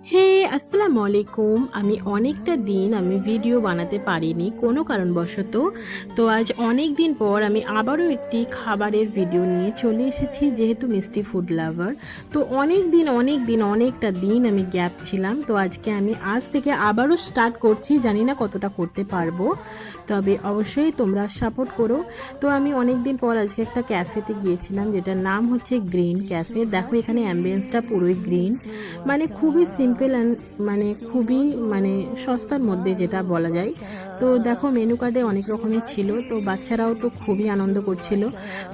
হে আসসালামু আলাইকুম। আমি অনেকটা দিন ভিডিও বানাতে পারিনি কোনো কারণবশত। তো আজ অনেক দিন পর আমি আবারও একটি খাবারের ভিডিও নিয়ে চলে এসেছি, যেহেতু মিষ্টি ফুড লাভার। তো অনেকটা দিন আমি গ্যাপ ছিলাম। তো আজকে আমি আজ থেকে আবারও স্টার্ট করছি, জানি না কতটা করতে পারবো, তবে অবশ্যই তোমরা সাপোর্ট করো। তো আমি অনেক দিন পর আজকে একটা ক্যাফেতে গিয়েছিলাম, যেটার নাম হচ্ছে গ্রিন ক্যাফে। দেখো এখানে অ্যাম্বিয়েন্সটা পুরোই গ্রিন, মানে খুবই সিম্পল অ্যান্ড মানে খুবই মানে সস্তার মধ্যে যেটা বলা যায়। তো দেখো মেনু কার্ডে অনেক রকমের ছিল, তো বাচ্চারাও তো খুবই আনন্দ করছিল।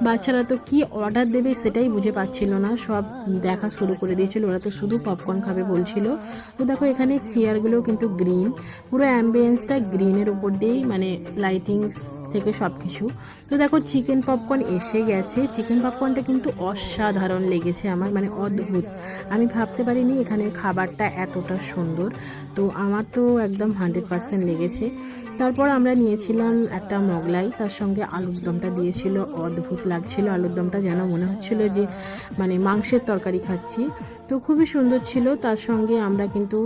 বাচ্চারা তো কি অর্ডার দেবে সেটাই বুঝে পাচ্ছিল না, সব দেখা শুরু করে দিয়েছিল। ওরা তো শুধু পপকর্ন খাবে বলছিল। তো দেখো এখানে চেয়ারগুলো কিন্তু গ্রিন, পুরো অ্যাম্বিয়েন্সটা গ্রিনের উপর দিয়েই, মানে লাইটিংস থেকে সব কিছু। তো দেখো চিকেন পপকর্ন এসে গেছে। চিকেন পপকর্নটা কিন্তু অসাধারণ লেগেছে আমার, মানে অদ্ভুত। আমি ভাবতে পারিনি এখানের খাবারটা এতটা সুন্দর। তো আমার তো একদম 100% লেগেছে। তারপর আমরা নিয়েছিলাম একটা মোগলাই, তার সঙ্গে আলুর দমটা দিয়েছিল, অদ্ভুত লাগছিল। আলুর দমটা যেন মনে হচ্ছিল যে মানে মাংসের তরকারি খাচ্ছি। তো খুবই সুন্দর ছিল। তার সঙ্গে আমরা কিন্তু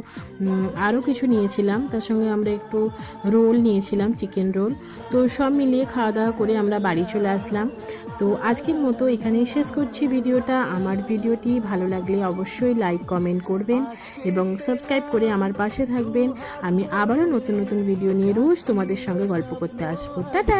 আরও কিছু নিয়েছিলাম, তার সঙ্গে আমরা একটু রোল নিয়েছিলাম, চিকেন রোল। তো সব মিলিয়ে খাওয়া দাওয়া করে আমরা বাড়ি চলে আসলাম। তো আজকের মতো এখানেই শেষ করছি ভিডিওটা। আমার ভিডিওটি ভালো লাগলে অবশ্যই লাইক কমেন্ট করবেন এবং সাবস্ক্রাইব করে আমার পাশে থাকবেন। আমি আবারও নতুন নতুন ভিডিও নিয়ে রোজ তোমাদের সঙ্গে গল্প করতে আসবো। টাটা।